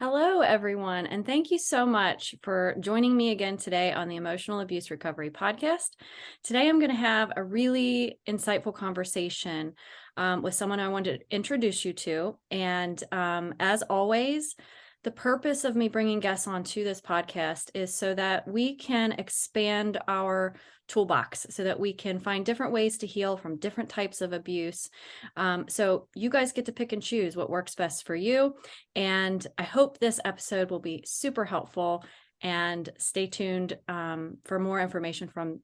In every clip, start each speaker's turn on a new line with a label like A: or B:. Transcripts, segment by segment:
A: Hello, everyone, and thank you so much for joining me again today on the Emotional Abuse Recovery Podcast. Today, I'm going to have a really insightful conversation with someone I want to introduce you to. And as always, the purpose of me bringing guests onto this podcast is so that we can expand our toolbox, so that we can find different ways to heal from different types of abuse. So you guys get to pick and choose what works best for you. And I hope this episode will be super helpful, and stay tuned for more information from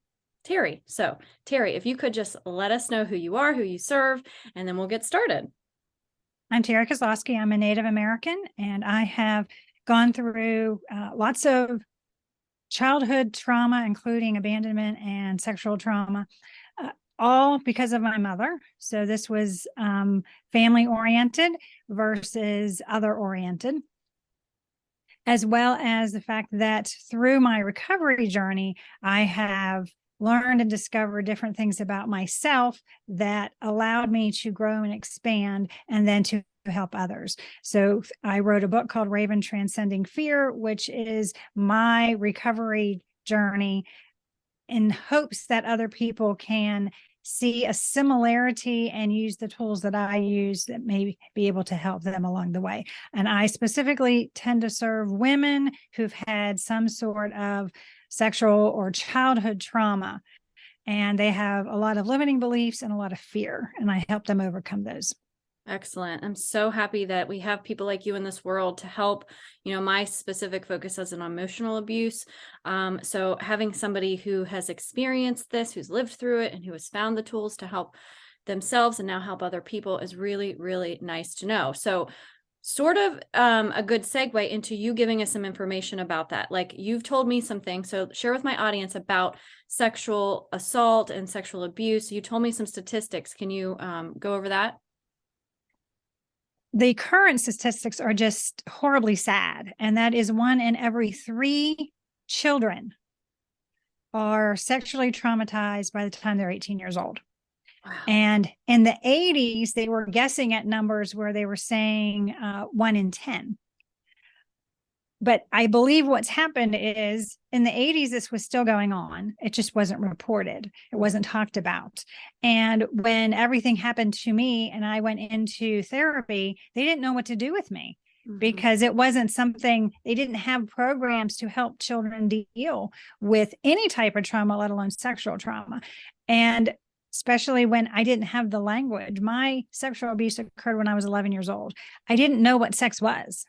A: Terri. So Terri, if you could just let us know who you are, who you serve, and then we'll get started.
B: I'm Terri Kozlowski. I'm a Native American, and I have gone through lots of childhood trauma, including abandonment and sexual trauma, all because of my mother. So this was family-oriented versus other-oriented, as well as the fact that through my recovery journey, I have learned and discovered different things about myself that allowed me to grow and expand, and then to help others. So I wrote a book called Transcending Fear, which is my recovery journey, in hopes that other people can see a similarity and use the tools that I use that may be able to help them along the way. And I specifically tend to serve women who've had some sort of sexual or childhood trauma, and they have a lot of limiting beliefs and a lot of fear, and I help them overcome those.
A: Excellent. I'm so happy that we have people like you in this world to help. My specific focus is on emotional abuse. So having somebody who has experienced this, who's lived through it, and who has found the tools to help themselves and now help other people is really, really nice to know. So sort of a good segue into you giving us some information about that. Like, you've told me some things, so share with my audience about sexual assault and sexual abuse. You told me some statistics. Can you go over that?
B: The current statistics are just horribly sad, and that is 1 in every 3 children are sexually traumatized by the time they're 18 years old.
A: Wow.
B: And in the 80s, they were guessing at numbers where they were saying 1 in 10. But I believe what's happened is, in the 80s, this was still going on. It just wasn't reported. It wasn't talked about. And when everything happened to me and I went into therapy, they didn't know what to do with me, because it wasn't something, they didn't have programs to help children deal with any type of trauma, let alone sexual trauma. And especially when I didn't have the language. My sexual abuse occurred when I was 11 years old. I didn't know what sex was.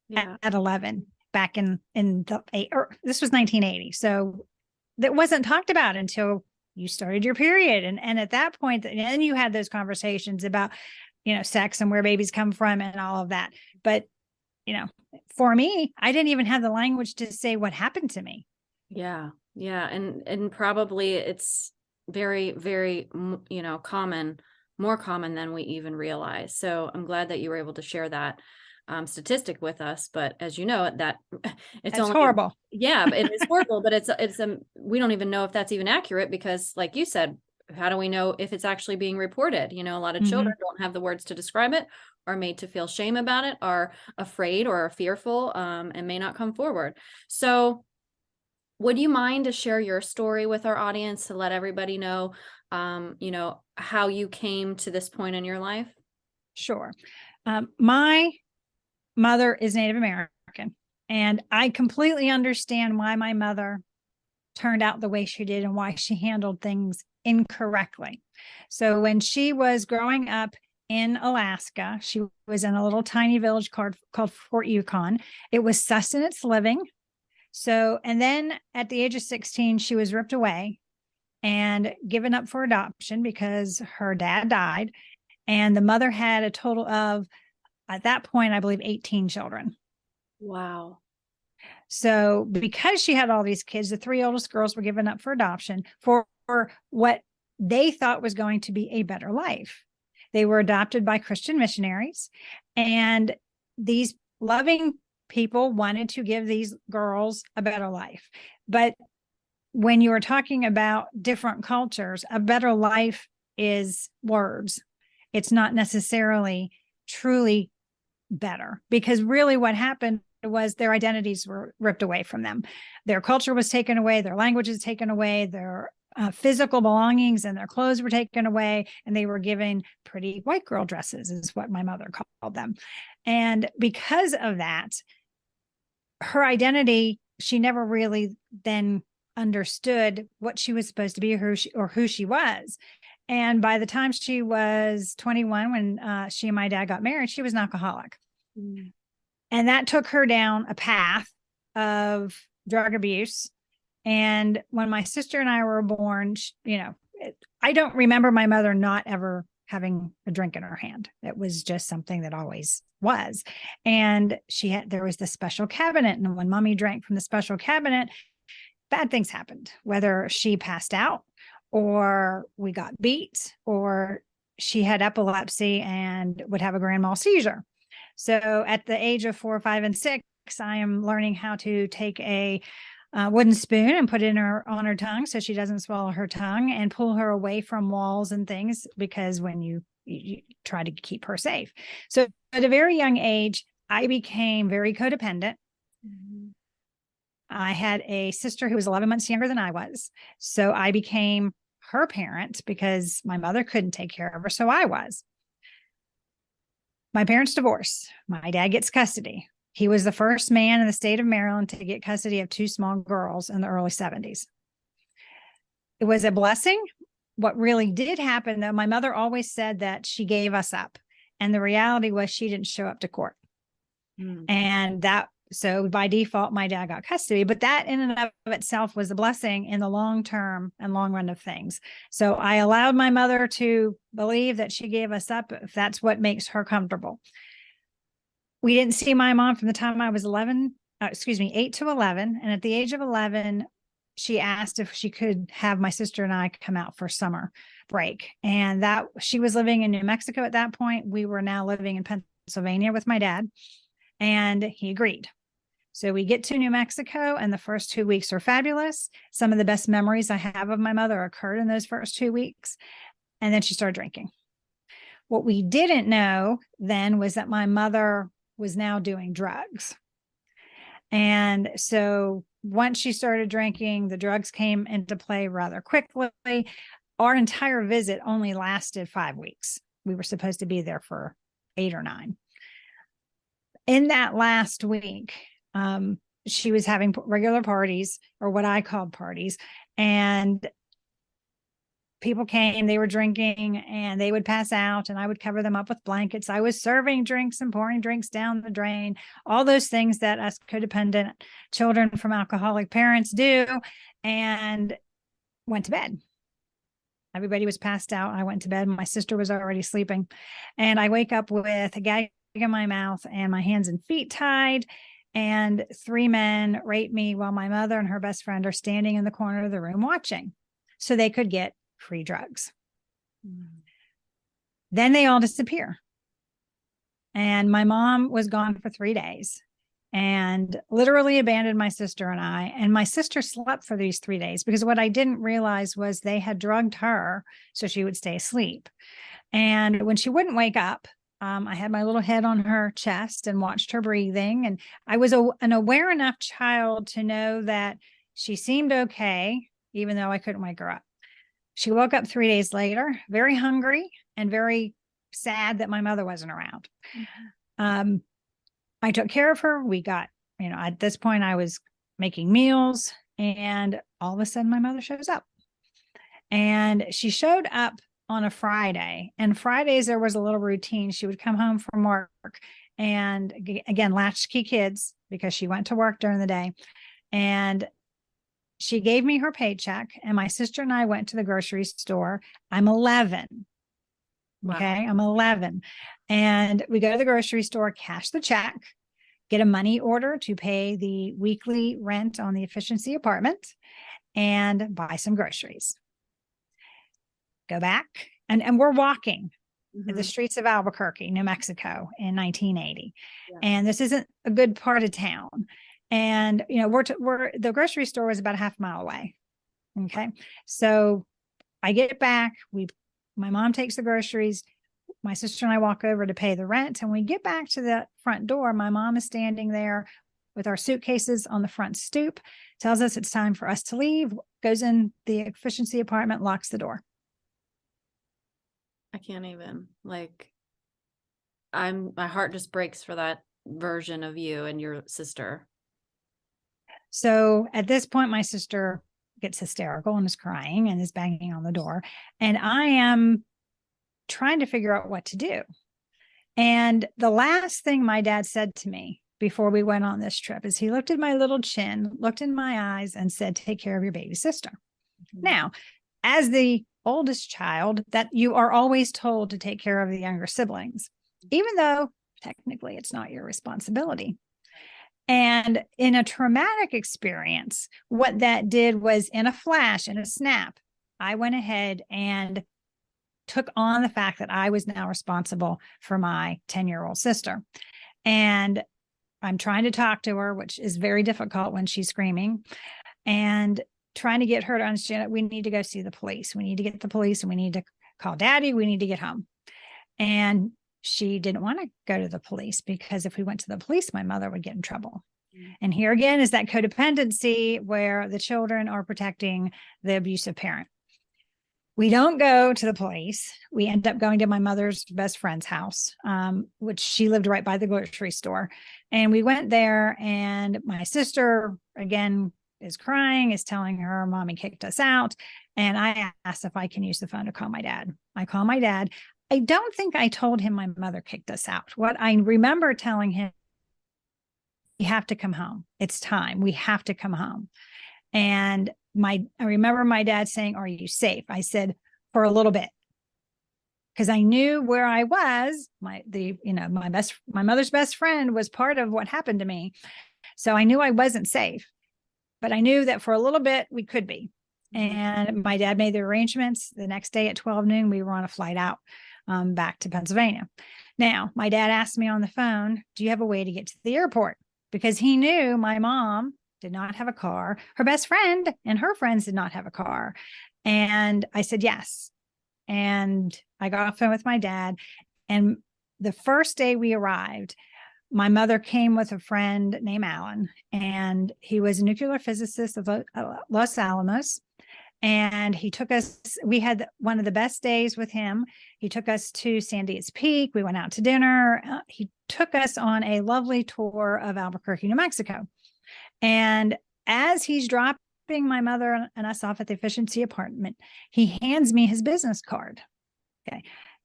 B: Yeah. At 11, back in this was 1980. So that wasn't talked about until you started your period. And at that point, then you had those conversations about, sex and where babies come from and all of that. But, for me, I didn't even have the language to say what happened to me.
A: Yeah. Yeah. And probably it's very, very, common, more common than we even realize. So I'm glad that you were able to share that statistic with us. But as you know, that it's only
B: horrible.
A: Yeah, it is horrible, but we don't even know if that's even accurate, because like you said, how do we know if it's actually being reported? A lot of children don't have the words to describe it, are made to feel shame about it, are afraid or are fearful, and may not come forward. So would you mind to share your story with our audience to let everybody know, how you came to this point in your life?
B: Sure. My mother is Native American, and I completely understand why my mother turned out the way she did and why she handled things incorrectly. So when she was growing up in Alaska, she was in a little tiny village called Fort Yukon. It was sustenance living. So, and then at the age of 16, she was ripped away and given up for adoption because her dad died. And the mother had a total of, at that point, I believe 18 children.
A: Wow.
B: So because she had all these kids, the 3 oldest girls were given up for adoption for what they thought was going to be a better life. They were adopted by Christian missionaries, and these loving people wanted to give these girls a better life. But when you are talking about different cultures, a better life is words. It's not necessarily truly better, because really what happened was their identities were ripped away from them. Their culture was taken away, their language was taken away, their physical belongings and their clothes were taken away, and they were given pretty white girl dresses, is what my mother called them. And because of that, her identity, she never really then understood what she was supposed to be, or who she was. And by the time she was 21, when she and my dad got married, she was an alcoholic. Mm. And that took her down a path of drug abuse. And when my sister and I were born, I don't remember my mother not ever having a drink in her hand. It was just something that always was. And there was the special cabinet. And when mommy drank from the special cabinet, bad things happened, whether she passed out or we got beat or she had epilepsy and would have a grand mal seizure. So at the age of 4, 5, and 6, I am learning how to take a wooden spoon and put it on her tongue so she doesn't swallow her tongue, and pull her away from walls and things, because when you try to keep her safe. So at a very young age, I became very codependent. Mm-hmm. I had a sister who was 11 months younger than I was. So I became her parent because my mother couldn't take care of her. So I was. My parents divorced. My dad gets custody. He was the first man in the state of Maryland to get custody of 2 small girls in the early 70s. It was a blessing. What really did happen, though, my mother always said that she gave us up. And the reality was she didn't show up to court. And so by default, my dad got custody, but that in and of itself was a blessing in the long term and long run of things. So I allowed my mother to believe that she gave us up, if that's what makes her comfortable. We didn't see my mom from the time I was 8 to 11. And at the age of 11, she asked if she could have my sister and I come out for summer break. And that she was living in New Mexico at that point. We were now living in Pennsylvania with my dad, and he agreed. So we get to New Mexico, and the first 2 weeks are fabulous. Some of the best memories I have of my mother occurred in those first 2 weeks. And then she started drinking. What we didn't know then was that my mother was now doing drugs. And so once she started drinking, the drugs came into play rather quickly. Our entire visit only lasted 5 weeks. We were supposed to be there for 8 or 9. In that last week, she was having regular parties, or what I called parties, and people came, they were drinking, and they would pass out, and I would cover them up with blankets. I was serving drinks and pouring drinks down the drain, all those things that us codependent children from alcoholic parents do, and went to bed. Everybody was passed out. I went to bed. My sister was already sleeping, and I wake up with a gag in my mouth and my hands and feet tied. And 3 men rape me while my mother and her best friend are standing in the corner of the room watching, so they could get free drugs. Then they all disappear. And my mom was gone for 3 days and literally abandoned my sister and I. And my sister slept for these 3 days, because what I didn't realize was they had drugged her so she would stay asleep. And when she wouldn't wake up, I had my little head on her chest and watched her breathing. And I was an aware enough child to know that she seemed okay, even though I couldn't wake her up. She woke up 3 days later, very hungry and very sad that my mother wasn't around. Mm-hmm. I took care of her. We got, at this point I was making meals, and all of a sudden my mother shows up. And she showed up on a Friday, and Fridays there was a little routine. She would come home from work, and again, latchkey kids, because she went to work during the day, and she gave me her paycheck, and my sister and I went to the grocery store. I'm 11. Wow. Okay. I'm 11. And we go to the grocery store, cash the check, get a money order to pay the weekly rent on the efficiency apartment, and buy some groceries. Go back, and we're walking the streets of Albuquerque, New Mexico in 1980. Yeah. And this isn't a good part of town. And, the grocery store was about a half mile away. Okay. So I get back, my mom takes the groceries. my sister and I walk over to pay the rent. And when we get back to the front door, my mom is standing there with our suitcases on the front stoop, tells us it's time for us to leave, goes in the efficiency apartment, locks the door.
A: I can't even, like, my heart just breaks for that version of you and your sister.
B: So at this point, my sister gets hysterical and is crying and is banging on the door. And I am trying to figure out what to do. And the last thing my dad said to me before we went on this trip is he looked at my little chin, looked in my eyes, and said, take care of your baby sister. Mm-hmm. Now, as the oldest child, that you are always told to take care of the younger siblings, even though technically it's not your responsibility. And in a traumatic experience, what that did was, in a flash, in a snap, I went ahead and took on the fact that I was now responsible for my 10-year-old sister. And I'm trying to talk to her, which is very difficult when she's screaming, and trying to get her to understand that we need to go see the police. We need to get the police, and we need to call daddy. We need to get home. And she didn't want to go to the police, because if we went to the police, my mother would get in trouble. And here again is that codependency where the children are protecting the abusive parent. We don't go to the police. We end up going to my mother's best friend's house, which she lived right by the grocery store. And we went there, and my sister, again, is crying, is telling her mommy kicked us out. And I asked if I can use the phone to call my dad. I call my dad. I don't think I told him my mother kicked us out. What I remember telling him, you have to come home. It's time. We have to come home. And I remember my dad saying, are you safe? I said, for a little bit. Because I knew where I was. My mother's best friend was part of what happened to me. So I knew I wasn't safe, but I knew that for a little bit we could be. And my dad made the arrangements. The next day at 12 noon, we were on a flight out back to Pennsylvania. Now, my dad asked me on the phone, do you have a way to get to the airport? Because he knew my mom did not have a car. Her best friend and her friends did not have a car. And I said, yes. And I got off the phone with my dad. And the first day we arrived, my mother came with a friend named Alan, and he was a nuclear physicist of Los Alamos. And he took us, we had one of the best days with him. He took us to Sandias Peak. We went out to dinner. He took us on a lovely tour of Albuquerque, New Mexico. And as he's dropping my mother and us off at the efficiency apartment, he hands me his business card. Okay.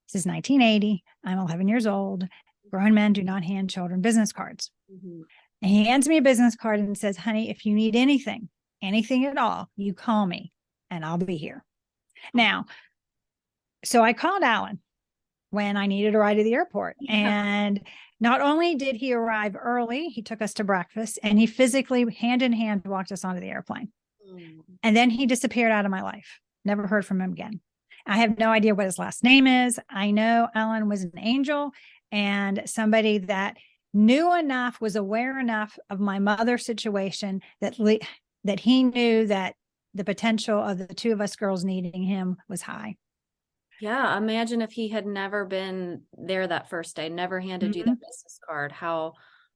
B: This is 1980. I'm 11 years old. Grown men do not hand children business cards. Mm-hmm. And he hands me a business card and says, honey, if you need anything at all, you call me and I'll be here. Now, so I called Alan when I needed a ride to the airport. Yeah. And not only did he arrive early, he took us to breakfast, and he physically, hand in hand, walked us onto the airplane. And then he disappeared out of my life. Never heard from him again. I have no idea what his last name is. I know Alan was an angel and somebody that knew enough, was aware enough of my mother's situation that he knew that the potential of the two of us girls needing him was high.
A: Yeah, imagine if he had never been there that first day, never handed you that business card, how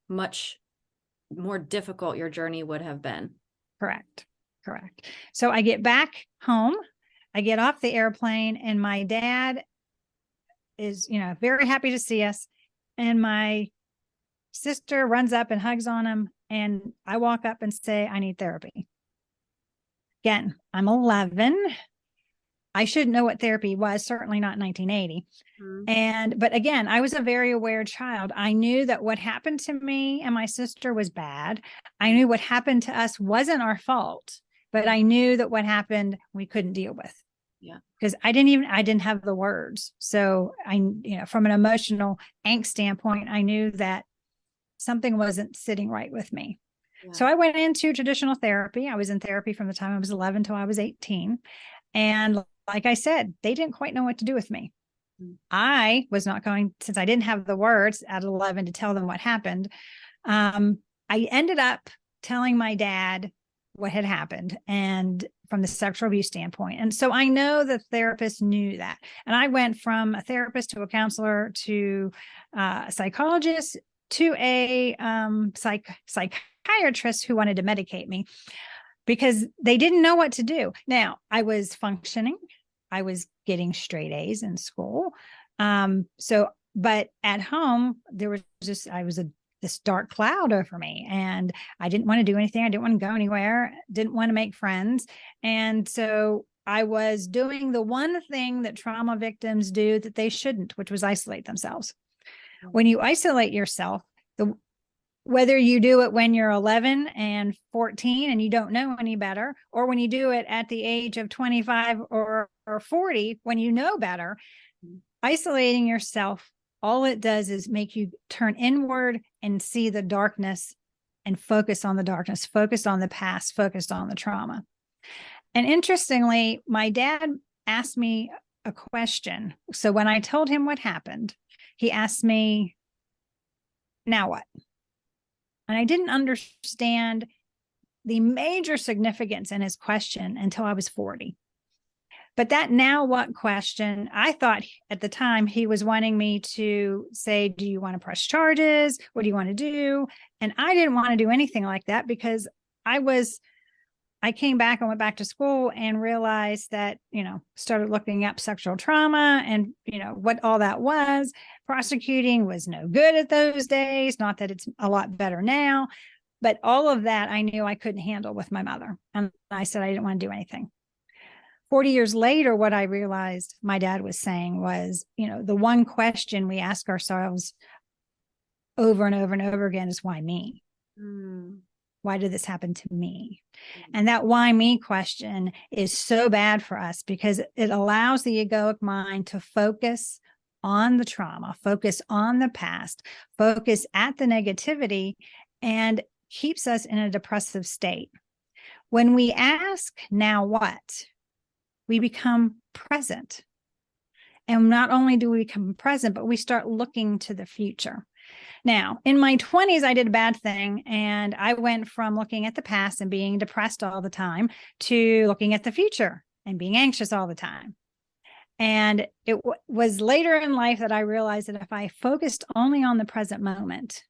A: much more difficult your journey would have been.
B: Correct. So I get back home, I get off the airplane, and my dad is, very happy to see us. And my sister runs up and hugs on him. And I walk up and say, I need therapy. Again, I'm 11. I should know what therapy was, certainly not in 1980. Mm-hmm. But again, I was a very aware child. I knew that what happened to me and my sister was bad. I knew what happened to us wasn't our fault, but I knew that what happened, we couldn't deal with. Yeah. Because I didn't have the words. So from an emotional angst standpoint, I knew that something wasn't sitting right with me. Yeah. So I went into traditional therapy. I was in therapy from the time I was 11 till I was 18. And like I said, they didn't quite know what to do with me. I was not going, since I didn't have the words at 11 to tell them what happened. I ended up telling my dad what had happened and from the sexual abuse standpoint. And so I know the therapist knew that. And I went from a therapist to a counselor to a psychologist to a psychiatrist who wanted to medicate me because they didn't know what to do. Now, I was functioning. I was getting straight A's in school. But at home, there was just, this dark cloud over me, and I didn't want to do anything. I didn't want to go anywhere, didn't want to make friends. And so I was doing the one thing that trauma victims do that they shouldn't, which was isolate themselves. When you isolate yourself, whether you do it when you're 11 and 14 and you don't know any better, or when you do it at the age of 25 or 40, when you know better, isolating yourself, all it does is make you turn inward and see the darkness and focus on the darkness, focus on the past, focus on the trauma. And interestingly, my dad asked me a question. So when I told him what happened, he asked me, now what? And I didn't understand the major significance in his question until I was 40. But that now what question, I thought at the time he was wanting me to say, do you want to press charges? What do you want to do? And I didn't want to do anything like that because I came back and went back to school and realized that, started looking up sexual trauma and, what all that was. Prosecuting was no good at those days. Not that it's a lot better now, but all of that I knew I couldn't handle with my mother. And I said I didn't want to do anything. 40 years later, what I realized my dad was saying was, the one question we ask ourselves over and over and over again is, why me? Why did this happen to me? And that why me question is so bad for us because it allows the egoic mind to focus on the trauma, focus on the past, focus at the negativity, and keeps us in a depressive state. When we ask, now what? We become present. And not only do we become present, but we start looking to the future. Now, in my 20s, I did a bad thing, and I went from looking at the past and being depressed all the time to looking at the future and being anxious all the time. And it was later in life that I realized that if I focused only on the present moment,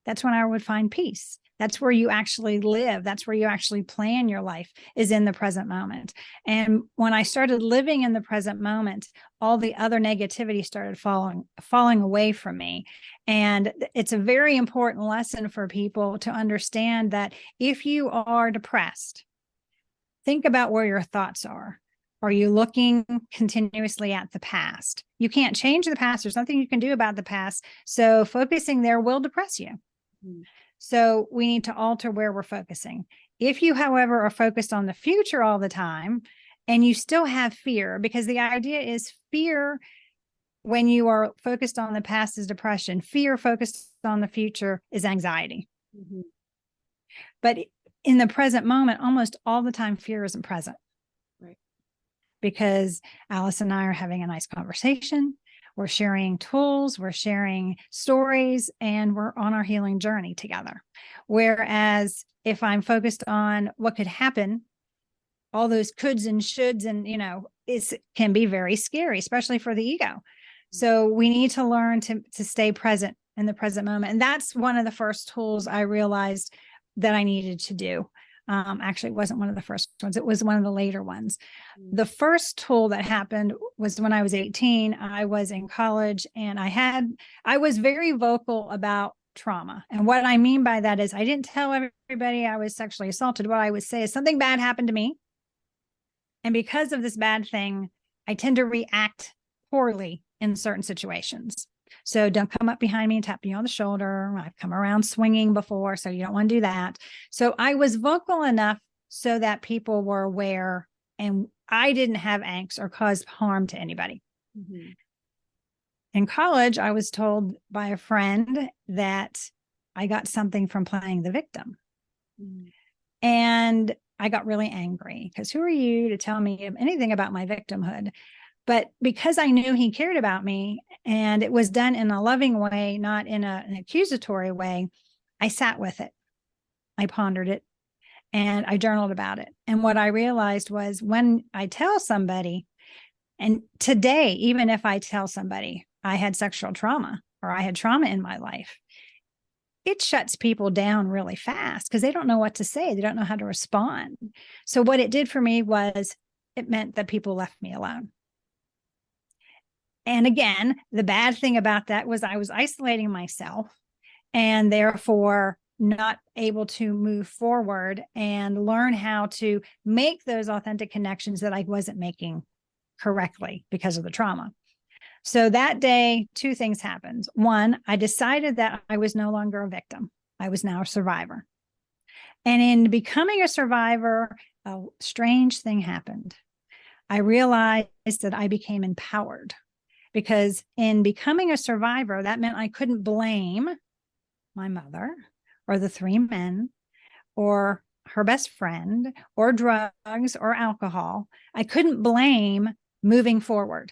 B: that's when I would find peace. That's where you actually live. That's where you actually plan your life, is in the present moment. And when I started living in the present moment, all the other negativity started falling away from me. And it's a very important lesson for people to understand that if you are depressed, think about where your thoughts are. Are you looking continuously at the past? You can't change the past. There's nothing you can do about the past. So focusing there will depress you. So we need to alter where we're focusing. If you, however, are focused on the future all the time and you still have fear, because the idea is fear when you are focused on the past is depression, fear focused on the future is anxiety. But in the present moment, almost all the time, fear isn't present.
A: Right.
B: Because Alice and I are having a nice conversation. We're sharing tools, we're sharing stories, and we're on our healing journey together. Whereas if I'm focused on what could happen, all those coulds and shoulds, and, it can be very scary, especially for the ego. So we need to learn to stay present in the present moment. And that's one of the first tools I realized that I needed to do. Actually, it wasn't one of the first ones. It was one of the later ones. The first tool that happened was when I was 18. I was in college and I was very vocal about trauma. And what I mean by that is I didn't tell everybody I was sexually assaulted. What I would say is something bad happened to me. And because of this bad thing, I tend to react poorly in certain situations. So don't come up behind me and tap me on the shoulder. I've come around swinging before, so you don't want to do that. So I was vocal enough so that people were aware and I didn't have angst or cause harm to anybody. In college, I was told by a friend that I got something from playing the victim. And I got really angry because who are you to tell me anything about my victimhood? But because I knew he cared about me and it was done in a loving way, not in an accusatory way, I sat with it. I pondered it. and I journaled about it. And what I realized was when I tell somebody, and today, even if I tell somebody I had sexual trauma or I had trauma in my life, it shuts people down really fast because they don't know what to say. They don't know how to respond. So what it did for me was it meant that people left me alone. And again, the bad thing about that was I was isolating myself and therefore not able to move forward and learn how to make those authentic connections that I wasn't making correctly because of the trauma. So that day, two things happened. One, I decided that I was no longer a victim. I was now a survivor. And in becoming a survivor, a strange thing happened. I realized that I became empowered because in becoming a survivor, that meant I couldn't blame my mother or the three men or her best friend or drugs or alcohol. I couldn't blame moving forward.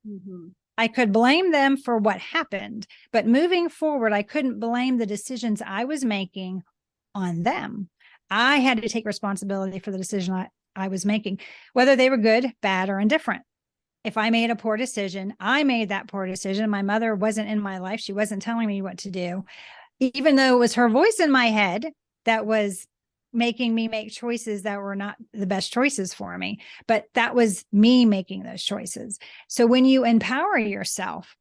A: Mm-hmm.
B: I could blame them for what happened, but moving forward, I couldn't blame the decisions I was making on them. I had to take responsibility for the decision I was making, whether they were good, bad, or indifferent. If I made a poor decision, I made that poor decision. My mother wasn't in my life. She wasn't telling me what to do, even though it was her voice in my head that was making me make choices that were not the best choices for me. But that was me making those choices. So when you empower yourself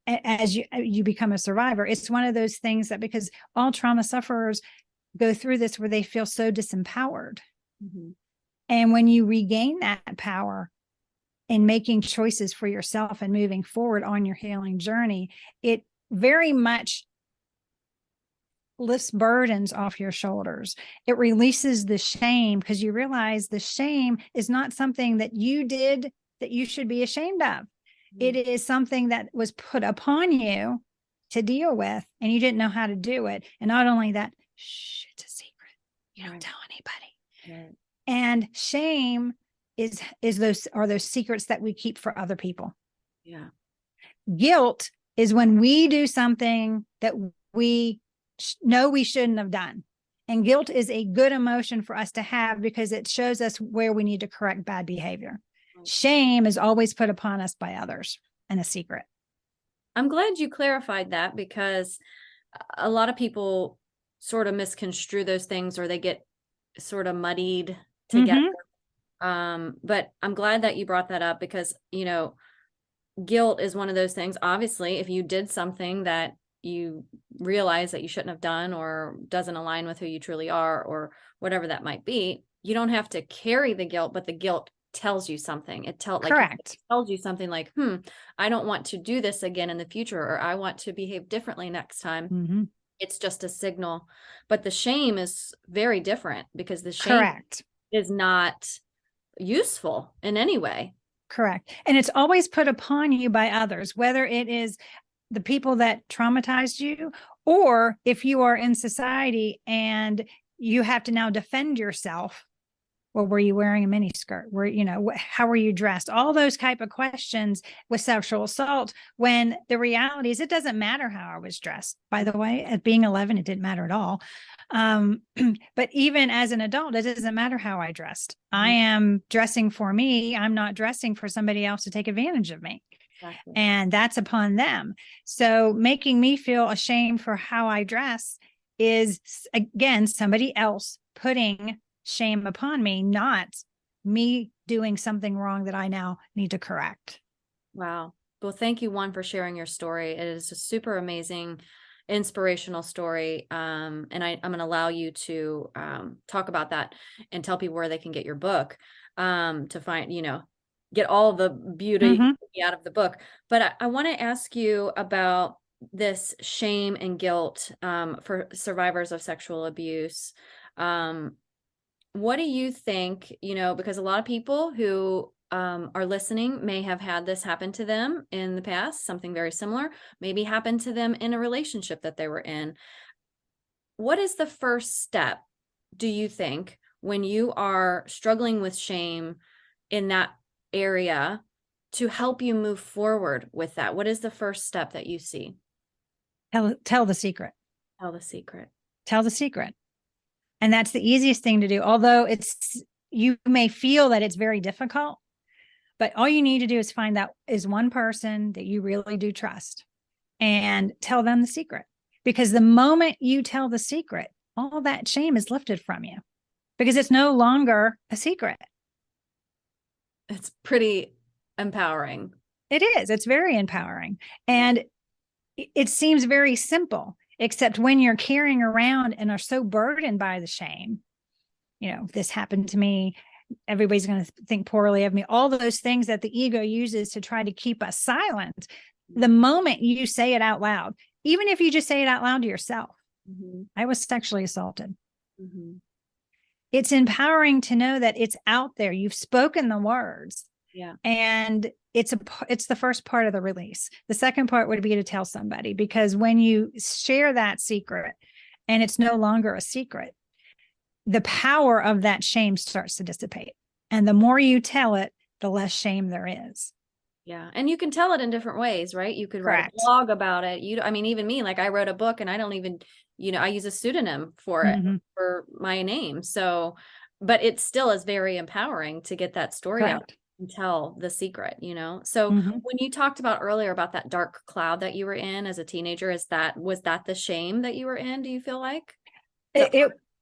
B: as you become a survivor, it's one of those things that, because all trauma sufferers go through this where they feel so disempowered.
A: Mm-hmm.
B: And when you regain that power in making choices for yourself and moving forward on your healing journey, it very much lifts burdens off your shoulders. It releases the shame because you realize the shame is not something that you did that you should be ashamed of. Mm-hmm. It is something that was put upon you to deal with, and you didn't know how to do it. And not only that, shh, it's a secret. You don't tell anybody. Right. And shame is those secrets that we keep for other people.
A: Yeah.
B: Guilt is when we do something that we know we shouldn't have done. And guilt is a good emotion for us to have because it shows us where we need to correct bad behavior. Shame is always put upon us by others and a secret.
A: I'm glad you clarified that because a lot of people sort of misconstrue those things or they get sort of muddied together. Mm-hmm. But I'm glad that you brought that up because, guilt is one of those things. Obviously, if you did something that you realize that you shouldn't have done or doesn't align with who you truly are or whatever that might be, you don't have to carry the guilt, but the guilt tells you something. It tells you something like, I don't want to do this again in the future, or I want to behave differently next time.
B: Mm-hmm.
A: It's just a signal. But the shame is very different because the shame is not useful in any way.
B: Correct. And it's always put upon you by others, whether it is the people that traumatized you, or if you are in society and you have to now defend yourself. Well, were you wearing a mini skirt? How were you dressed? All those type of questions with sexual assault, when the reality is it doesn't matter how I was dressed. By the way, at being 11, it didn't matter at all. But even as an adult, it doesn't matter how I dressed. I am dressing for me. I'm not dressing for somebody else to take advantage of me. Exactly. And that's upon them. So making me feel ashamed for how I dress is, again, somebody else putting shame upon me, not me doing something wrong that I now need to correct.
A: Wow. Well, thank you, Juan, for sharing your story. It is a super amazing, inspirational story. And I'm going to allow you to talk about that and tell people where they can get your book to find, get all the beauty out of the book. But I want to ask you about this shame and guilt for survivors of sexual abuse. What do you think, because a lot of people who are listening may have had this happen to them in the past, something very similar, maybe happened to them in a relationship that they were in. What is the first step, do you think, when you are struggling with shame in that area to help you move forward with that? What is the first step that you see?
B: Tell the secret.
A: Tell the secret.
B: Tell the secret. And that's the easiest thing to do. Although you may feel that it's very difficult, but all you need to do is find that is one person that you really do trust and tell them the secret. Because the moment you tell the secret, all that shame is lifted from you because it's no longer a secret.
A: It's pretty empowering.
B: It is. It's very empowering. And it seems very simple, except when you're carrying around and are so burdened by the shame, this happened to me, everybody's going to think poorly of me, all those things that the ego uses to try to keep us silent. The moment you say it out loud, even if you just say it out loud to yourself, I was sexually assaulted. It's empowering to know that it's out there. You've spoken the words.
A: Yeah.
B: And it's the first part of the release. The second part would be to tell somebody, because when you share that secret and it's no longer a secret, the power of that shame starts to dissipate. And the more you tell it, the less shame there is.
A: Yeah. And you can tell it in different ways, right? You could write a blog about it. Even me, like I wrote a book and I don't even, I use a pseudonym for it, for my name. So, but it still is very empowering to get that story out and tell the secret, So when you talked about earlier about that dark cloud that you were in as a teenager, was that the shame that you were in? Do you feel like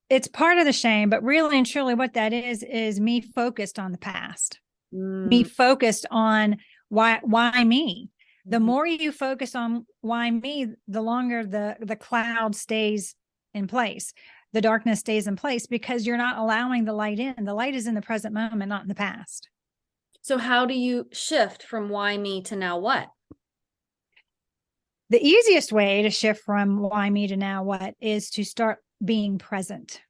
B: it's part of the shame, but really and truly what that is me focused on the past, me focused on why me. The more you focus on why me, the longer the cloud stays in place. The darkness stays in place because you're not allowing the light in. The light is in the present moment, not in the past.
A: So how do you shift from why me to now what?
B: The easiest way to shift from why me to now what is to start being present,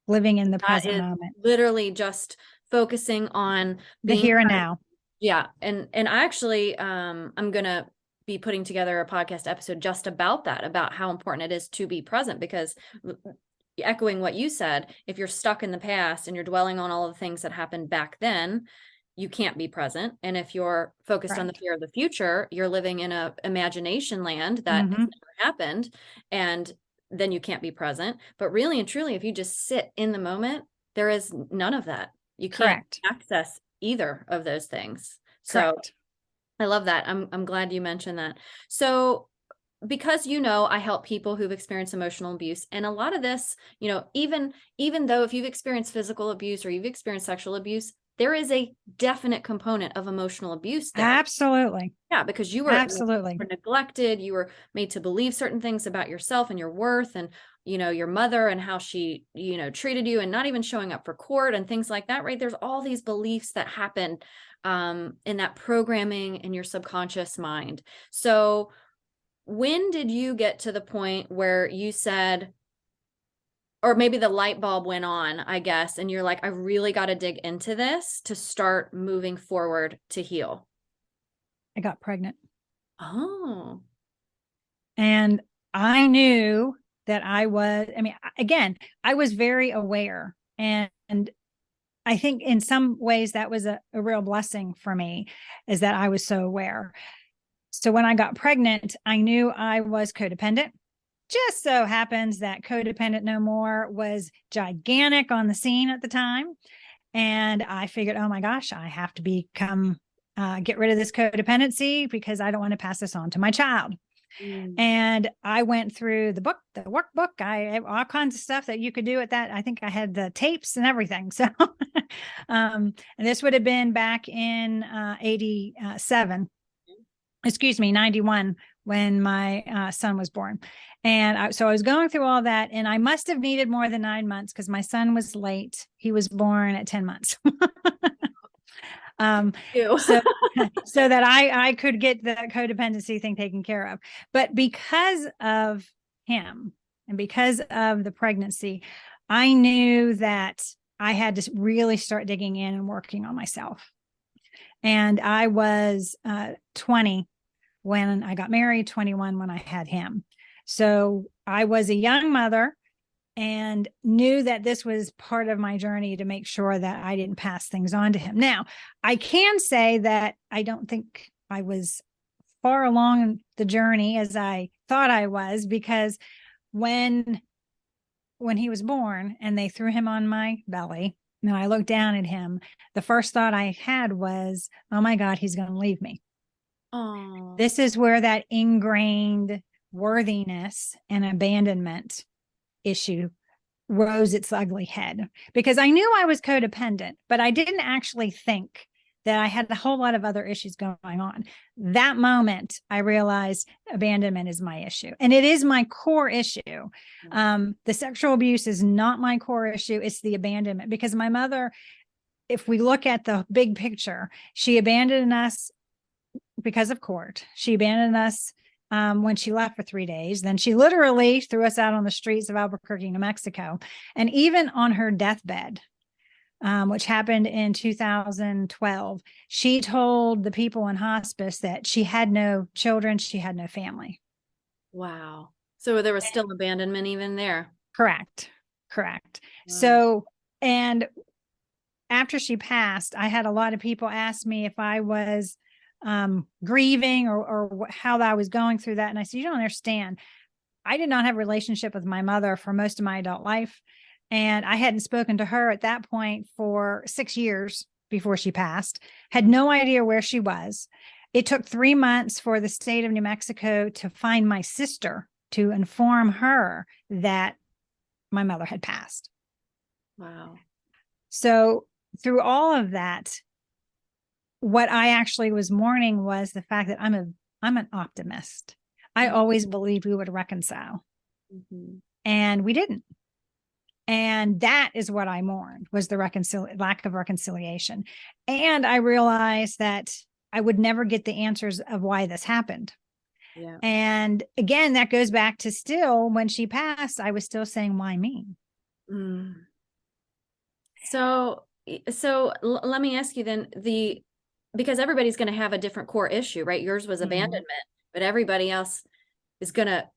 B: living in the present moment.
A: Literally just focusing on
B: the here and now.
A: Yeah. And I actually, I'm going to be putting together a podcast episode just about that, about how important it is to be present, because echoing what you said, if you're stuck in the past and you're dwelling on all of the things that happened back then, you can't be present. And if you're focused on the fear of the future, you're living in a imagination land that has never happened, and then you can't be present. But really and truly, if you just sit in the moment, there is none of that. You can't access either of those things. So I love that. I'm glad you mentioned that. So because, I help people who've experienced emotional abuse, and a lot of this, even though if you've experienced physical abuse or you've experienced sexual abuse, there is a definite component of emotional abuse there.
B: Absolutely.
A: Yeah, because you were neglected. You were made to believe certain things about yourself and your worth, and, your mother and how she, treated you, and not even showing up for court and things like that, right? There's all these beliefs that happen in that programming in your subconscious mind. So when did you get to the point where you said, or maybe the light bulb went on, I guess, and you're like, I really got to dig into this to start moving forward to heal?
B: I got pregnant.
A: Oh.
B: And I knew that I was very aware. And I think in some ways that was a real blessing for me, is that I was so aware. So when I got pregnant, I knew I was codependent. Just so happens that Codependent No More was gigantic on the scene at the time. And I figured, oh my gosh, I have to get rid of this codependency because I don't want to pass this on to my child. And I went through the workbook, all kinds of stuff that you could do at that. I think I had the tapes and everything. So, and this would have been back in 91, when my son was born. And so I was going through all that, and I must have needed more than 9 months because my son was late. He was born at 10 months. So that I could get the codependency thing taken care of. But because of him and because of the pregnancy, I knew that I had to really start digging in and working on myself. And I was 20 when I got married, 21 when I had him. So I was a young mother and knew that this was part of my journey to make sure that I didn't pass things on to him. Now, I can say that I don't think I was far along the journey as I thought I was, because when when he was born and they threw him on my belly, and I looked down at him, the first thought I had was, oh my God, he's going to leave me.
A: Oh,
B: This is where that ingrained worthiness and abandonment issue rose its ugly head, because I knew I was codependent, but I didn't actually think that I had a whole lot of other issues going on. That moment, I realized abandonment is my issue, and it is my core issue. The sexual abuse is not my core issue. It's the abandonment, because my mother, if we look at the big picture, she abandoned us because of court. She abandoned us when she left for 3 days. Then she literally threw us out on the streets of Albuquerque, New Mexico. And even on her deathbed, which happened in 2012, she told the people in hospice that she had no children, she had no family.
A: wow. So there was still abandonment even there.
B: Correct.
A: Wow.
B: So, and after she passed, I had a lot of people ask me if I was grieving or how I was going through that. And I said, you don't understand. I did not have a relationship with my mother for most of my adult life. And I hadn't spoken to her at that point for 6 years before she passed, had no idea where she was. It took 3 months for the state of New Mexico to find my sister to inform her that my mother had passed.
A: Wow.
B: So through all of that, what I actually was mourning was the fact that I'm an optimist. I always believed we would reconcile, and we didn't. And that is what I mourned, was the lack of reconciliation. And I realized that I would never get the answers of why this happened.
A: Yeah.
B: And again, that goes back to still when she passed, I was still saying, why me?
A: So let me ask you then, because everybody's going to have a different core issue, right? Yours was abandonment, but everybody else is going to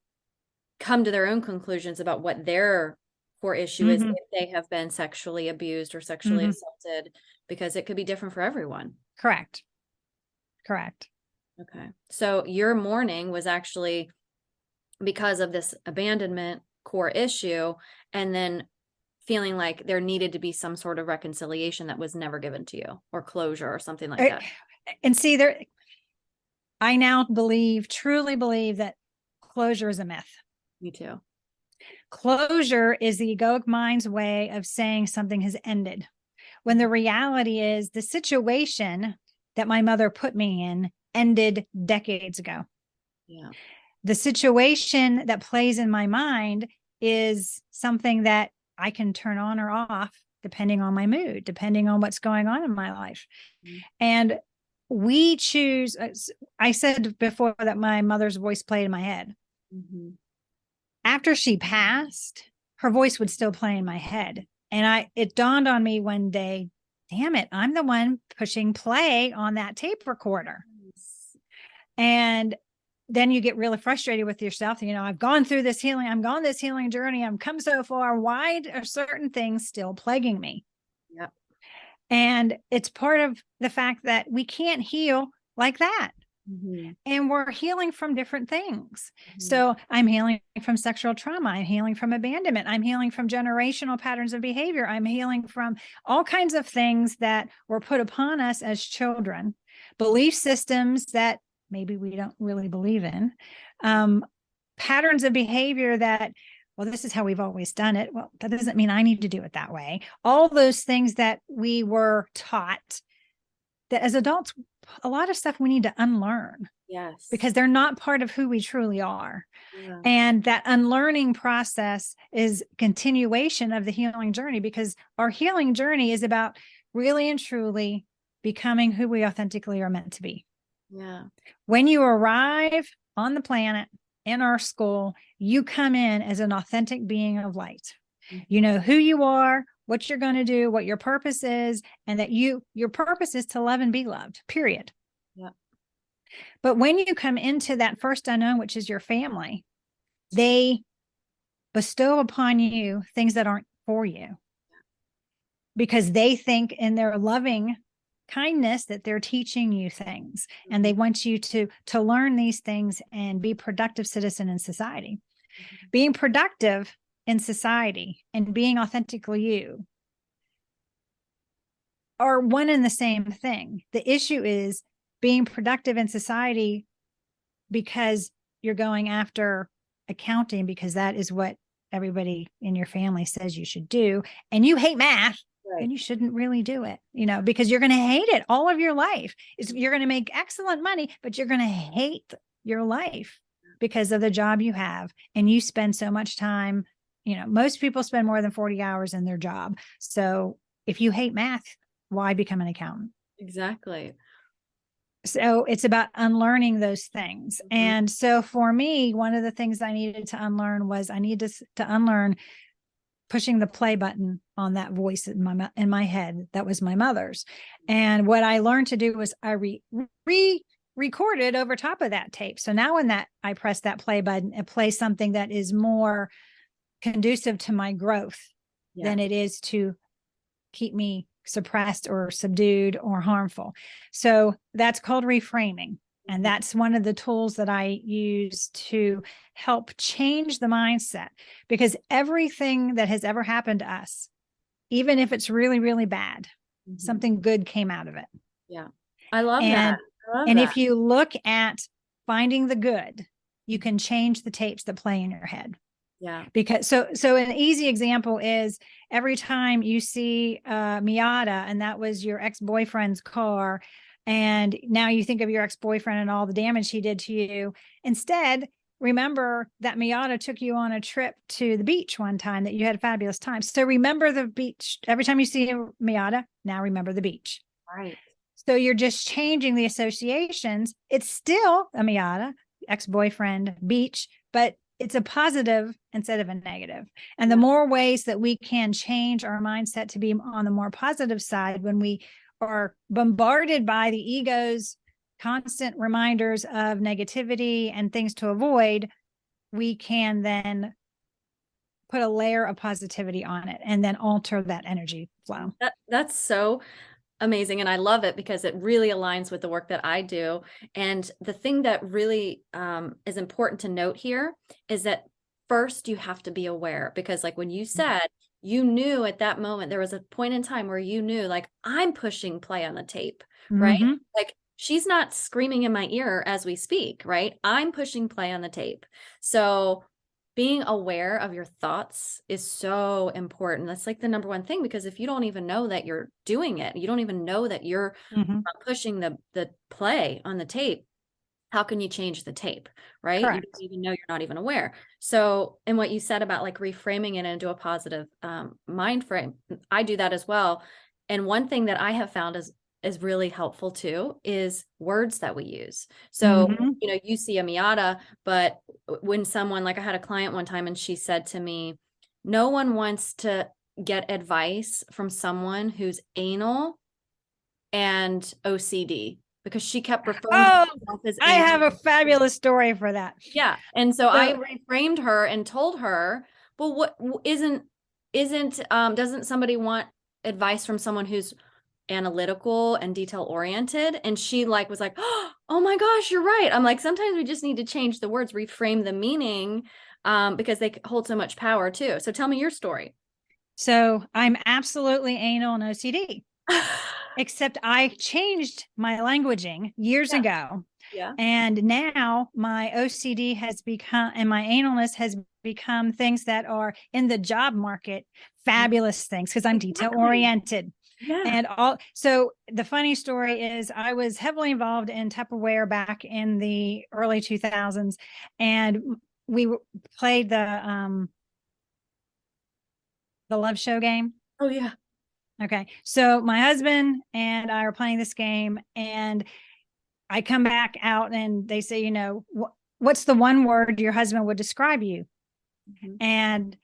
A: come to their own conclusions about what their core issue is if they have been sexually abused or sexually assaulted, because it could be different for everyone.
B: Correct.
A: Okay. So your mourning was actually because of this abandonment core issue, and then feeling like there needed to be some sort of reconciliation that was never given to you, or closure or something like that.
B: And see, I now truly believe that closure is a myth.
A: Me too.
B: Closure is the egoic mind's way of saying something has ended, when the reality is the situation that my mother put me in ended decades ago.
A: Yeah.
B: The situation that plays in my mind is something that I can turn on or off depending on my mood, depending on what's going on in my life. And we choose. I said before that my mother's voice played in my head. After she passed, her voice would still play in my head. And it dawned on me one day, damn it, I'm the one pushing play on that tape recorder. And then you get really frustrated with yourself. I've gone through this healing. I'm gone this healing journey. I've come so far. Why are certain things still plaguing me?
A: Yep.
B: And it's part of the fact that we can't heal like that. And we're healing from different things. So I'm healing from sexual trauma. I'm healing from abandonment. I'm healing from generational patterns of behavior. I'm healing from all kinds of things that were put upon us as children, belief systems that maybe we don't really believe in, patterns of behavior that, well, this is how we've always done it. Well, that doesn't mean I need to do it that way. All those things that we were taught, that as adults, a lot of stuff we need to unlearn.
A: Yes.
B: Because they're not part of who we truly are.
A: Yeah.
B: And that unlearning process is continuation of the healing journey, because our healing journey is about really and truly becoming who we authentically are meant to be.
A: Yeah.
B: When you arrive on the planet in our school, you come in as an authentic being of light. You know who you are, what you're going to do, what your purpose is, and that your purpose is to love and be loved, period.
A: Yeah.
B: But when you come into that first unknown, which is your family, they bestow upon you things that aren't for you, because they think in their loving kindness that they're teaching you things, and they want you to learn these things and be a productive citizen in society. Being productive in society and being authentically you are one and the same thing. The issue is being productive in society because you're going after accounting because that is what everybody in your family says you should do, and you hate math, then you shouldn't really do it, because you're going to hate it all of your life. You're going to make excellent money, but you're going to hate your life because of the job you have. And you spend so much time, most people spend more than 40 hours in their job. So if you hate math, why become an accountant?
A: Exactly.
B: So it's about unlearning those things. Mm-hmm. And so for me, one of the things I needed to unlearn was I needed to unlearn pushing the play button on that voice in my head. That was my mother's. And what I learned to do was I re-recorded over top of that tape. So now when I press that play button, it plays something that is more conducive to my growth than it is to keep me suppressed or subdued or harmful. So that's called reframing. And that's one of the tools that I use to help change the mindset, because everything that has ever happened to us, even if it's really, really bad, something good came out of it.
A: Yeah. I love that.
B: If you look at finding the good, you can change the tapes that play in your head.
A: Yeah.
B: Because so an easy example is every time you see Miata, and that was your ex-boyfriend's car, and now you think of your ex-boyfriend and all the damage he did to you. Instead, remember that Miata took you on a trip to the beach one time that you had a fabulous time. So remember the beach. Every time you see a Miata, now remember the beach.
A: Right.
B: So you're just changing the associations. It's still a Miata, ex-boyfriend, beach, but it's a positive instead of a negative. And the more ways that we can change our mindset to be on the more positive side, when we are bombarded by the ego's constant reminders of negativity and things to avoid, we can then put a layer of positivity on it and then alter that energy flow.
A: That's so amazing. And I love it because it really aligns with the work that I do. And the thing that really is important to note here is that first you have to be aware, because like when you said, you knew at that moment, there was a point in time where you knew, like, I'm pushing play on the tape, right? Like, she's not screaming in my ear as we speak, right? I'm pushing play on the tape. So being aware of your thoughts is so important. That's like the number one thing, because if you don't even know that you're doing it, you don't even know that you're pushing the play on the tape, how can you change the tape, right?
B: Correct.
A: You don't even know, you're not even aware. So, and what you said about like reframing it into a positive mind frame, I do that as well. And one thing that I have found is really helpful too is words that we use. So, you see a Miata, but when someone, like I had a client one time and she said to me, no one wants to get advice from someone who's anal and OCD, because she kept referring to herself as
B: I have a fabulous story for that.
A: Yeah. And so I reframed her and told her, well, what doesn't somebody want advice from someone who's analytical and detail oriented? And she was like, oh my gosh, you're right. I'm like, sometimes we just need to change the words, reframe the meaning, because they hold so much power too. So tell me your story.
B: So I'm absolutely anal and OCD. Except I changed my languaging years ago.
A: Yeah.
B: And now my OCD has become, and my analness has become things that are in the job market, fabulous things, because I'm detail oriented.
A: Yeah.
B: And so the funny story is I was heavily involved in Tupperware back in the early 2000s. And we played the Love Show game.
A: Oh yeah.
B: Okay. So my husband and I are playing this game, and I come back out and they say, what's the one word your husband would describe you? And,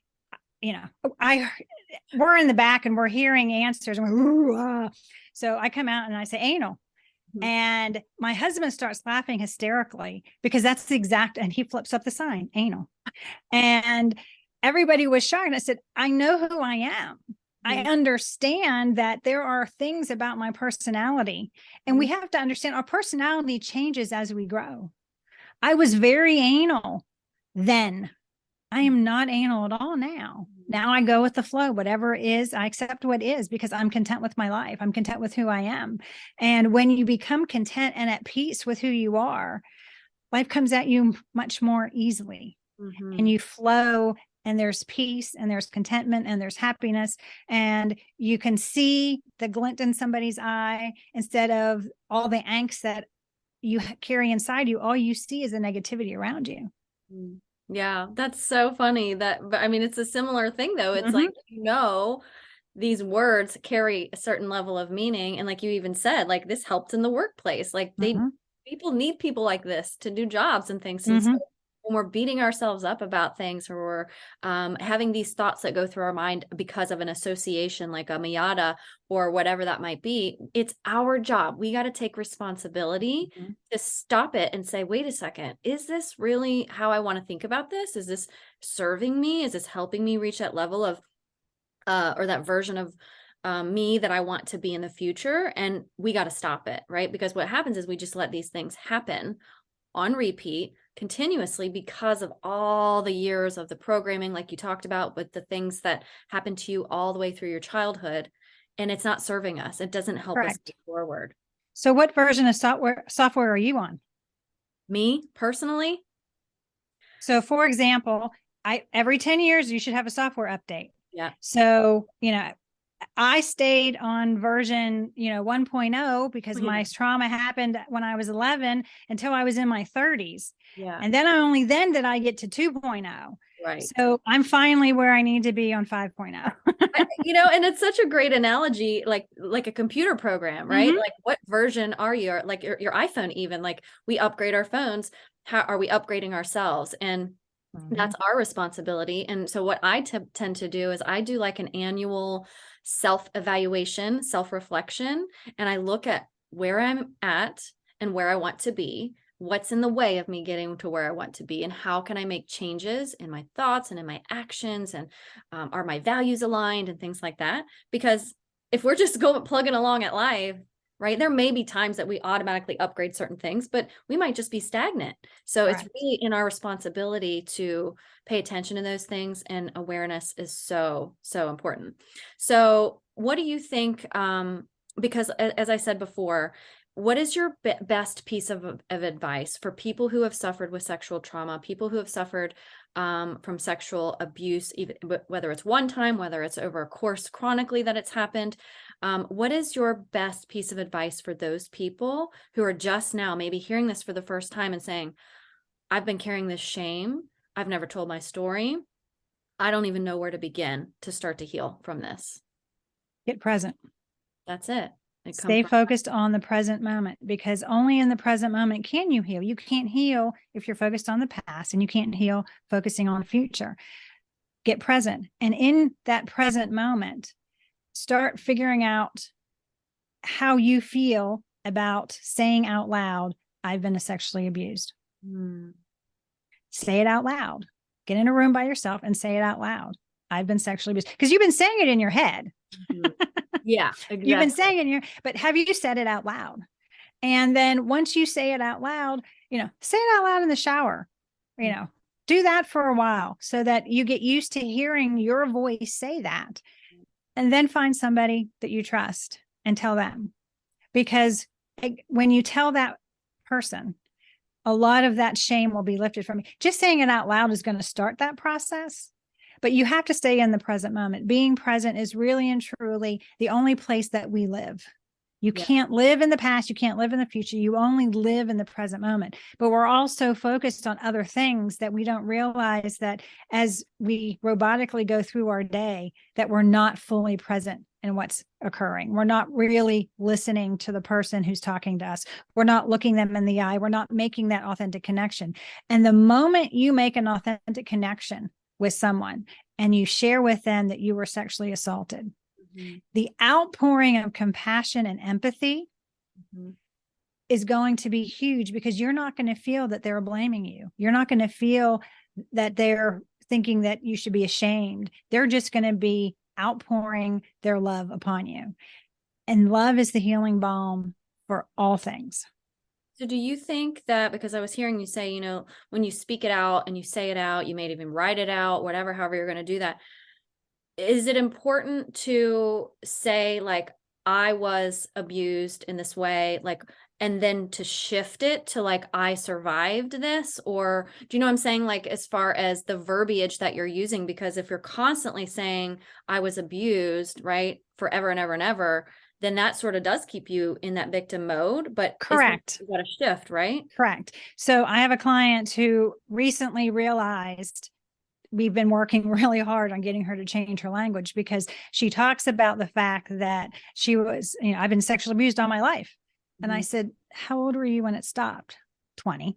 B: we're in the back and we're hearing answers. And so I come out and I say anal. And my husband starts laughing hysterically because that's the exact, and he flips up the sign, anal. And everybody was shocked. And I said, I know who I am. I understand that there are things about my personality, and we have to understand our personality changes as we grow. I was very anal then. I am not anal at all now. Now I go with the flow. Whatever is, I accept what is because I'm content with my life. I'm content with who I am. And when you become content and at peace with who you are, life comes at you much more easily. And you flow, and there's peace and there's contentment and there's happiness, and you can see the glint in somebody's eye instead of all the angst that you carry inside you. All you see is the negativity around you.
A: Yeah, that's so funny but I mean, it's a similar thing though. It's like, these words carry a certain level of meaning. And like you even said, like this helped in the workplace. Like people need people like this to do jobs and things. And so when we're beating ourselves up about things, or we're having these thoughts that go through our mind because of an association like a Miyata or whatever that might be, it's our job. We got to take responsibility to stop it and say, wait a second, is this really how I want to think about this? Is this serving me? Is this helping me reach that level of or that version of me that I want to be in the future? And we got to stop it, right? Because what happens is we just let these things happen on repeat continuously because of all the years of the programming, like you talked about, with the things that happened to you all the way through your childhood. And it's not serving us. It doesn't help us move forward.
B: So what version of software are you on?
A: Me personally?
B: So for example, every 10 years, you should have a software update.
A: Yeah.
B: So, I stayed on version, 1.0 because my trauma happened when I was 11 until I was in my 30s.
A: Yeah.
B: And then only then did I get to 2.0.
A: Right.
B: So I'm finally where I need to be on 5.0.
A: And it's such a great analogy, like a computer program, right? Like what version are you? Or like your iPhone, even like we upgrade our phones. How are we upgrading ourselves? And that's our responsibility. And so what I tend to do is I do like an annual self-evaluation, self-reflection, and I look at where I'm at and where I want to be, what's in the way of me getting to where I want to be, and how can I make changes in my thoughts and in my actions, and are my values aligned and things like that. Because if we're just plugging along at life, right, there may be times that we automatically upgrade certain things, but we might just be stagnant. So it's really in our responsibility to pay attention to those things, and awareness is so, so important. So what do you think, because as I said before, what is your best piece of advice for people who have suffered with sexual trauma, people who have suffered from sexual abuse, even whether it's one time, whether it's over a course chronically that it's happened? What is your best piece of advice for those people who are just now maybe hearing this for the first time and saying, I've been carrying this shame. I've never told my story. I don't even know where to begin to start to heal from this.
B: Get present.
A: That's it.
B: Stay focused on the present moment, because only in the present moment can you heal. You can't heal if you're focused on the past, and you can't heal focusing on the future. Get present. And in that present moment, start figuring out how you feel about saying out loud, I've been sexually abused. Say it out loud. Get in a room by yourself and say it out loud. I've been sexually abused. Because you've been saying it in your head.
A: Yeah, exactly.
B: You've been saying it but have you said it out loud? And then once you say it out loud, say it out loud in the shower, do that for a while so that you get used to hearing your voice say that. And then find somebody that you trust and tell them. Because when you tell that person, a lot of that shame will be lifted from you. Just saying it out loud is going to start that process. But you have to stay in the present moment. Being present is really and truly the only place that we live. You can't live in the past. You can't live in the future. You only live in the present moment. But we're also focused on other things that we don't realize, that as we robotically go through our day, that we're not fully present in what's occurring. We're not really listening to the person who's talking to us. We're not looking them in the eye. We're not making that authentic connection. And the moment you make an authentic connection with someone and you share with them that you were sexually assaulted, the outpouring of compassion and empathy is going to be huge, because you're not going to feel that they're blaming you. You're not going to feel that they're thinking that you should be ashamed. They're just going to be outpouring their love upon you. And love is the healing balm for all things.
A: So do you think that, because I was hearing you say, you know, when you speak it out and you say it out, you may even write it out, whatever, however you're going to do that. Is it important to say, like, I was abused in this way, like, and then to shift it to like, I survived this? Or do you know what I'm saying? Like, as far as the verbiage that you're using, because if you're constantly saying, I was abused, right, forever and ever and ever, then that sort of does keep you in that victim mode. But it's
B: Correct.
A: got to shift, right?
B: Correct. So I have a client who recently realized we've been working really hard on getting her to change her language, because she talks about the fact that she was, you know, I've been sexually abused all my life. And I
A: Mhm.
B: said, how old were you when it stopped? 20.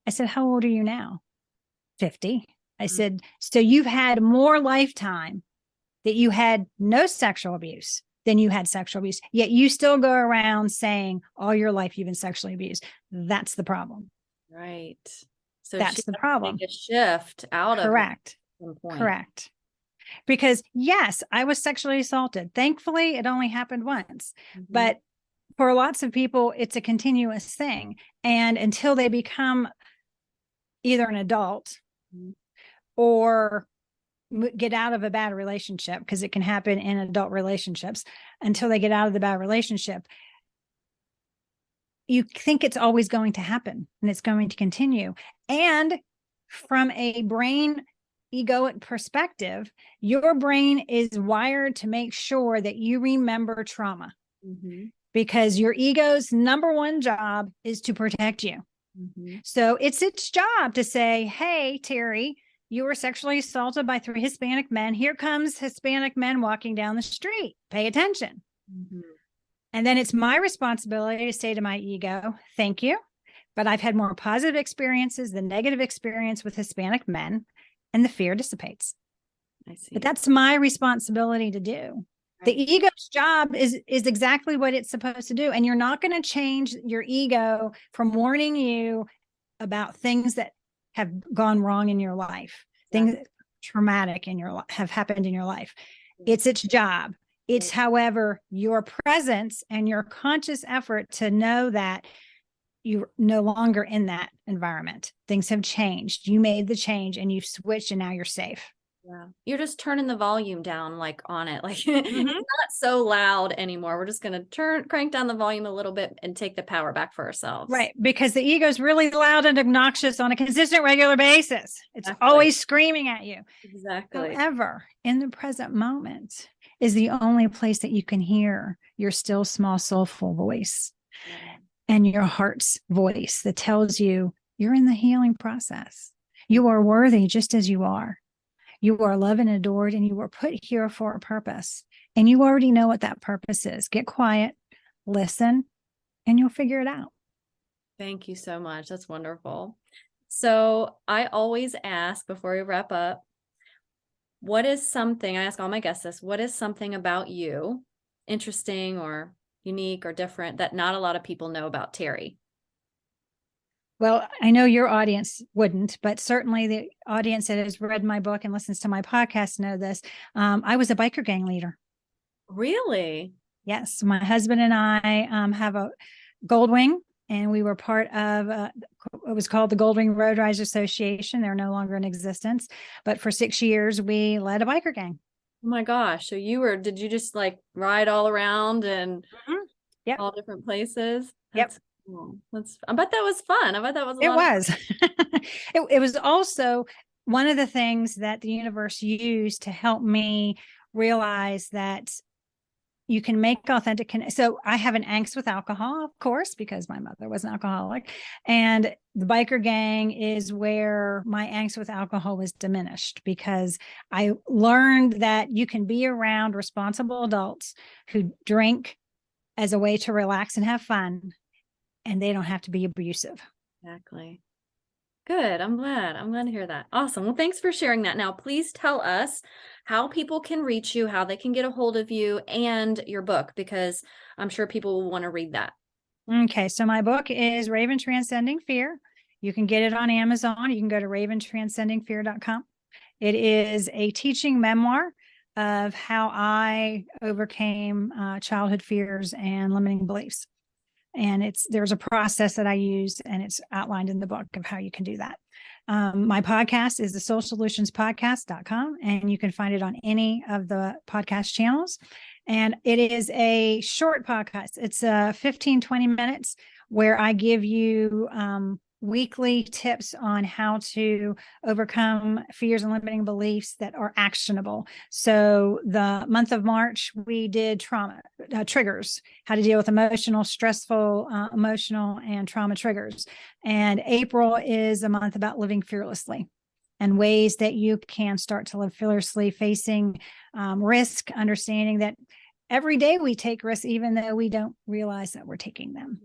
B: I said, how old are you now? 50. I
A: Mhm.
B: said, so you've had more lifetime that you had no sexual abuse than you had sexual abuse, yet you still go around saying all your life you've been sexually abused. That's the problem.
A: Right. So she
B: That's the
A: has to make
B: problem.
A: a shift out of that
B: Correct.
A: at some point.
B: Correct. Because yes, I was sexually assaulted. Thankfully, it only happened once.
A: Mhm.
B: But for lots of people, it's a continuous thing. And until they become either an adult
A: Mhm.
B: or get out of a bad relationship, because it can happen in adult relationships, until they get out of the bad relationship, you think it's always going to happen and it's going to continue. And from a brain egoic perspective, your brain is wired to make sure that you remember trauma,
A: Mhm.
B: because your ego's number one job is to protect you.
A: Mhm.
B: So it's its job to say, hey, Terri, you were sexually assaulted by 3 Hispanic men. Here comes Hispanic men walking down the street. Pay attention.
A: Mhm.
B: And then it's my responsibility to say to my ego, thank you, but I've had more positive experiences than negative experience with Hispanic men, and the fear dissipates.
A: I see.
B: But that's my responsibility to do. The
A: Right.
B: ego's job is exactly what it's supposed to do. And you're not going to change your ego from warning you about things that have gone wrong in your life, things
A: Exactly.
B: traumatic in your life have happened in your life.
A: Yeah.
B: It's its job. It's,
A: Right.
B: however, your presence and your conscious effort to know that you're no longer in that environment. Things have changed. You made the change and you've switched, and now you're safe.
A: Yeah. You're just turning the volume down, like, on it. Like, it's
B: Mm-hmm.
A: not so loud anymore. We're just going to crank down the volume a little bit and take the power back for ourselves.
B: Right. Because the ego is really loud and obnoxious on a consistent, regular basis. It's
A: Exactly.
B: always screaming at you.
A: Exactly.
B: However, in the present moment is the only place that you can hear your still, small, soulful voice
A: Yeah.
B: and your heart's voice that tells you you're in the healing process.
A: Mm.
B: You are worthy just as you are. You are loved and adored, and you were put here for a purpose. And you already know what that purpose is. Get quiet, listen, and you'll figure it out.
A: Thank you so much. That's wonderful. So I always ask before we wrap up, what is something, I ask all my guests this, what is something about you, interesting or unique or different, that not a lot of people know about Terri?
B: Well, I know your audience wouldn't, but certainly the audience that has read my book and listens to my podcast know this. I was a biker gang leader.
A: Really?
B: Yes, my husband and I have a Goldwing, and we were part of it was called the Goldwing Road Rise Association. They're no longer in existence, but for 6 years we led a biker gang.
A: Oh my gosh. So did you just like ride all around and
B: Mhm. Yep,
A: all different places?
B: yep,
A: That's cool. I bet that was fun. I bet that was a
B: it
A: lot of
B: was. It was also one of the things that the universe used to help me realize that you can make authentic so I have an angst with alcohol, of course, because my mother was an alcoholic, and the biker gang is where my angst with alcohol was diminished, because I learned that you can be around responsible adults who drink as a way to relax and have fun, and they don't have to be abusive.
A: Exactly. Good. I'm glad. I'm glad to hear that. Awesome. Well, thanks for sharing that. Now, please tell us how people can reach you, how they can get a hold of you, and your book, because I'm sure people will want to read that.
B: Okay, so my book is Raven Transcending Fear. You can get it on Amazon. You can go to raventranscendingfear.com. It is a teaching memoir of how I overcame childhood fears and limiting beliefs. And there's a process that I use, and it's outlined in the book of how you can do that. My podcast is the soulsolutionspodcast.com, and you can find it on any of the podcast channels. And it is a short podcast. It's 15, 20 minutes where I give you weekly tips on how to overcome fears and limiting beliefs that are actionable. So the month of March, we did trauma triggers, how to deal with stressful, emotional and trauma triggers. And April is a month about living fearlessly and ways that you can start to live fearlessly, facing risk, understanding that every day we take risks, even though we don't realize that we're taking them.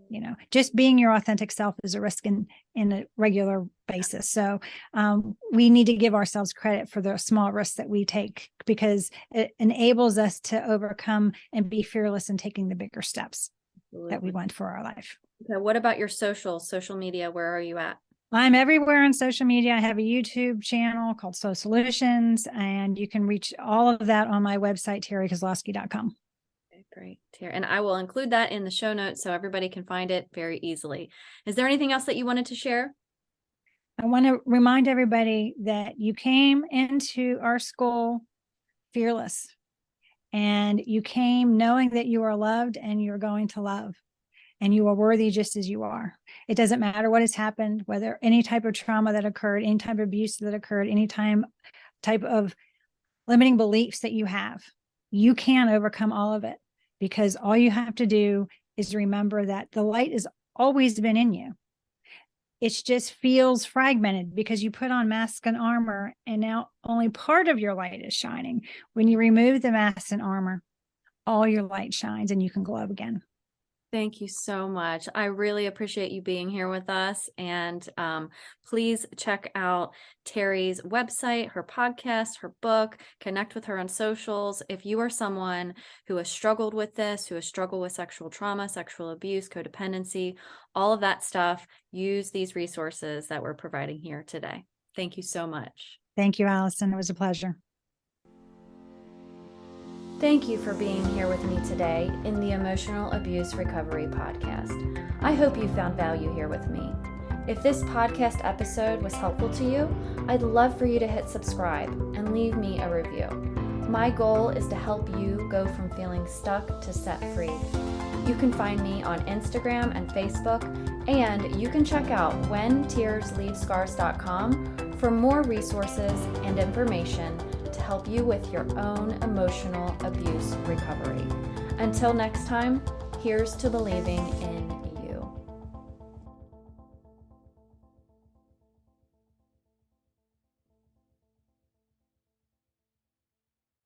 B: Just being your authentic self is a risk in a regular basis. So we need to give ourselves credit for the small risks that we take, because it enables us to overcome and be fearless in taking the bigger steps that we want for our life.
A: Okay, what about your social media? Where are you at?
B: I'm everywhere on social media. I have a YouTube channel called Soul Solutions, and you can reach all of that on my website, terrikozlowski.com.
A: Great, Terri. And I will include that in the show notes so everybody can find it very easily. Is there anything else that you wanted to share?
B: I want to remind everybody that you came into our school fearless, and you came knowing that you are loved and you're going to love, and you are worthy just as you are. It doesn't matter what has happened, whether any type of trauma that occurred, any type of abuse that occurred, any type of limiting beliefs that you have, you can overcome all of it. Because all you have to do is remember that the light has always been in you. It just feels fragmented because you put on mask and armor, and now only part of your light is shining. When you remove the mask and armor, all your light shines and you can glow again.
A: Thank you so much. I really appreciate you being here with us. And please check out Terri's website, her podcast, her book, connect with her on socials. If you are someone who has struggled with this, who has struggled with sexual trauma, sexual abuse, codependency, all of that stuff, use these resources that we're providing here today. Thank you so much.
B: Thank you, Allison. It was a pleasure.
A: Thank you for being here with me today in the Emotional Abuse Recovery Podcast. I hope you found value here with me. If this podcast episode was helpful to you, I'd love for you to hit subscribe and leave me a review. My goal is to help you go from feeling stuck to set free. You can find me on Instagram and Facebook, and you can check out whentearsleavescars.com for more resources and information to help you with your own emotional abuse recovery. Until next time, here's to believing in